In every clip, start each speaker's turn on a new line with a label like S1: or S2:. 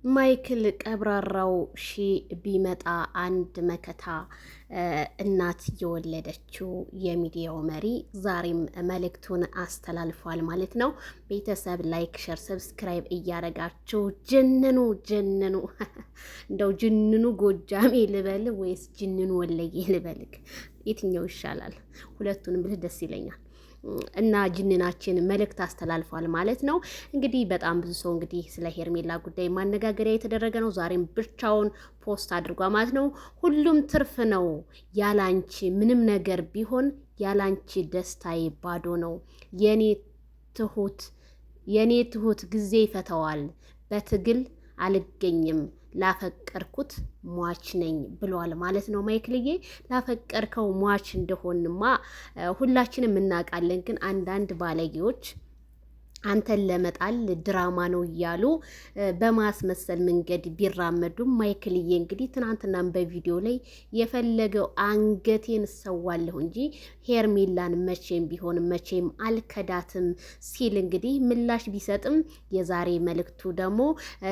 S1: ማይክል ቀብራራው ቢመጣ አንድ መከታ እናት የወለደችው የሚዲያው መሪ ዛሬም መልእክቱን አስተላልፏል ማለት ነው። ቤተሰብ ላይክ፣ ሸር፣ ሰብስክራይብ እያደረጋችሁ ጀንኑ ጀንኑ። እንደው ጅንኑ ጎጃሜ ልበል ወይስ ጅንኑ ወለዬ ልበልክ? የትኛው ይሻላል? ሁለቱንም ብልህ ደስ ይለኛል። እና ጅንናችን መልእክት አስተላልፏል ማለት ነው። እንግዲህ በጣም ብዙ ሰው እንግዲህ ስለ ሄርሜላ ጉዳይ ማነጋገሪያ የተደረገ ነው። ዛሬም ብቻውን ፖስት አድርጓ ማለት ነው። ሁሉም ትርፍ ነው ያላንቺ ምንም ነገር ቢሆን ያላንቺ ደስታዬ ባዶ ነው። የኔ ትሁት የኔ ትሁት ጊዜ ይፈተዋል። በትግል አልገኝም ላፈቀርኩት ሟች ነኝ ብሏል ማለት ነው። ማይክልዬ ላፈቀርከው ሟች እንደሆንማ ሁላችንም እናውቃለን። ግን አንዳንድ ባለጌዎች አንተን ለመጣል ድራማ ነው እያሉ በማስመሰል መንገድ ቢራመዱም ማይክልዬ እንግዲህ ትናንትናም በቪዲዮ ላይ የፈለገው አንገቴን እሰዋለሁ እንጂ ሄርሜላን መቼም ቢሆን መቼም አልከዳትም ሲል እንግዲህ ምላሽ ቢሰጥም የዛሬ መልእክቱ ደግሞ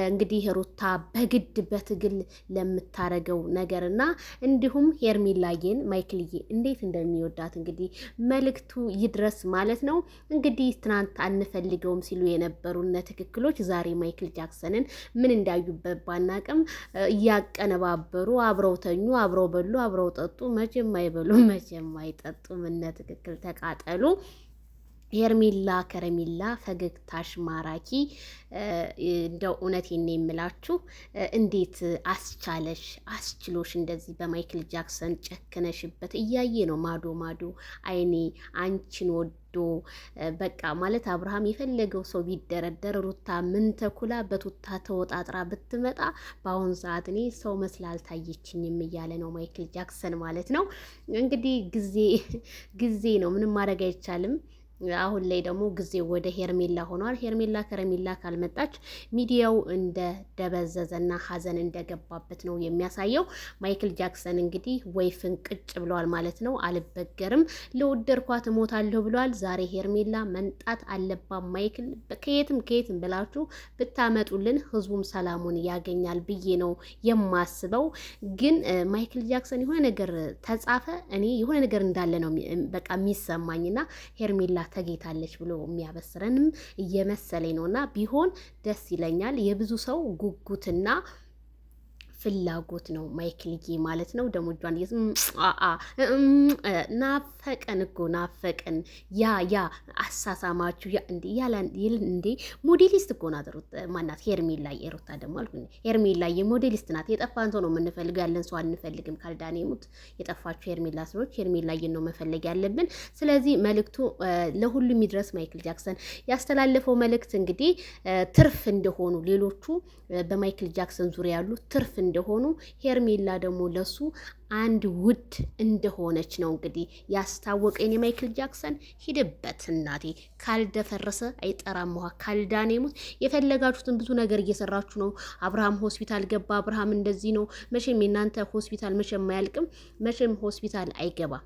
S1: እንግዲህ ሩታ በግድ በትግል ለምታረገው ነገርና እንዲሁም ሄርሜላዬን ማይክልዬ እንዴት እንደሚወዳት እንግዲህ መልእክቱ ይድረስ ማለት ነው። እንግዲህ ትናንት አንፈልግም ሲሉ የነበሩነ ትክክሎች ዛሬ ማይክል ጃክሰንን ምን እንዳዩበት ባናቅም እያቀነባበሩ አብረው ተኙ፣ አብረው በሉ፣ አብረው ጠጡ። መቼም አይበሉ መቼም አይጠጡም። እነ ትክክል ተቃጠሉ። ሄርሜላ ከረሜላ ፈገግታሽ ማራኪ። እንደው እውነቴን ነው የምላችሁ፣ እንዴት አስቻለሽ አስችሎሽ እንደዚህ በማይክል ጃክሰን ጨክነሽበት እያየ ነው ማዶ ማዶ አይኔ አንቺን ወዶ በቃ ማለት አብርሃም የፈለገው ሰው ቢደረደር ሩታ ምን ተኩላ በቱታ ተወጣጥራ ብትመጣ በአሁን ሰዓት እኔ ሰው መስላ አልታየችኝም እያለ ነው ማይክል ጃክሰን ማለት ነው። እንግዲህ ጊዜ ነው፣ ምንም ማድረግ አይቻልም። አሁን ላይ ደግሞ ጊዜው ወደ ሄርሜላ ሆኗል። ሄርሜላ ከረሜላ ካልመጣች ሚዲያው እንደ ደበዘዘና ሀዘን እንደገባበት ነው የሚያሳየው። ማይክል ጃክሰን እንግዲህ ወይ ፍንቅጭ ብለዋል ማለት ነው። አልበገርም ለወደድኳት እሞታለሁ ብለዋል። ዛሬ ሄርሜላ መንጣት አለባት። ማይክል ከየትም ብላችሁ ብታመጡልን ህዝቡም ሰላሙን ያገኛል ብዬ ነው የማስበው። ግን ማይክል ጃክሰን የሆነ ነገር ተጻፈ፣ እኔ የሆነ ነገር እንዳለ ነው በቃ የሚሰማኝና ሄርሜላ ተጌታለች ብሎ የሚያበስረንም እየመሰለኝ ነውና ቢሆን ደስ ይለኛል። የብዙ ሰው ጉጉትና ፍላጎት ነው ማይክልዬ ማለት ነው። ደግሞ እጇን ናፈቀን እኮ ናፈቀን። ያ አሳሳማችሁ እንዴ ሞዴሊስት እኮ ናት ማናት ሄርሜላዬ። ሩታ ደግሞ አልኩኝ ሄርሜላዬ ሞዴሊስት ናት። የጠፋን ሰው ነው የምንፈልገው፣ ያለን ሰው አንፈልግም። ካልዳኔ ሙት የጠፋችሁ ሄርሜላ ሰዎች ሄርሜላዬን ነው መፈለግ ያለብን። ስለዚህ መልእክቱ ለሁሉም ይድረስ። ማይክል ጃክሰን ያስተላለፈው መልእክት እንግዲህ ትርፍ እንደሆኑ ሌሎቹ በማይክል ጃክሰን ዙሪያ ያሉ ትርፍ እንደሆኑ ሄርሜላ ደግሞ ለሱ አንድ ውድ እንደሆነች ነው እንግዲህ ያስታወቀኝ የማይክል ጃክሰን። ሂድበት እናቴ፣ ካልደፈረሰ አይጠራም ውሃ፣ ካልዳኔ ሙት። የፈለጋችሁትን ብዙ ነገር እየሰራችሁ ነው። አብርሃም ሆስፒታል ገባ፣ አብርሃም እንደዚህ ነው። መቼም የእናንተ ሆስፒታል መቼም አያልቅም፣ መቼም ሆስፒታል አይገባም።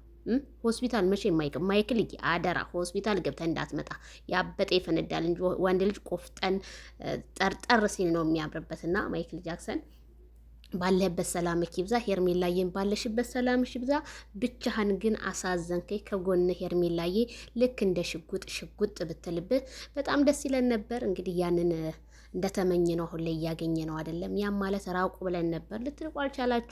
S1: ሆስፒታል መቼም አይገባም። ማይክል አደራ ሆስፒታል ገብተህ እንዳትመጣ፣ ያበጠ ይፈነዳል እንጂ ወንድ ልጅ ቆፍጠን ጠርጠር ሲል ነው የሚያምርበትና ማይክል ጃክሰን ባለህበት ሰላምክ ይብዛ። ሄርሜላዬን ባለሽበት ሰላምሽ ይብዛ። ብቻህን ግን አሳዘንከኝ። ከጎን ሄርሜላዬ ልክ እንደ ሽጉጥ ብትልብህ በጣም ደስ ይለን ነበር። እንግዲህ ያንን እንደተመኘ ነው አሁን ላይ እያገኘ ነው አይደለም። ያም ማለት ራቁ ብለን ነበር። ልትርቁ አልቻላችሁ።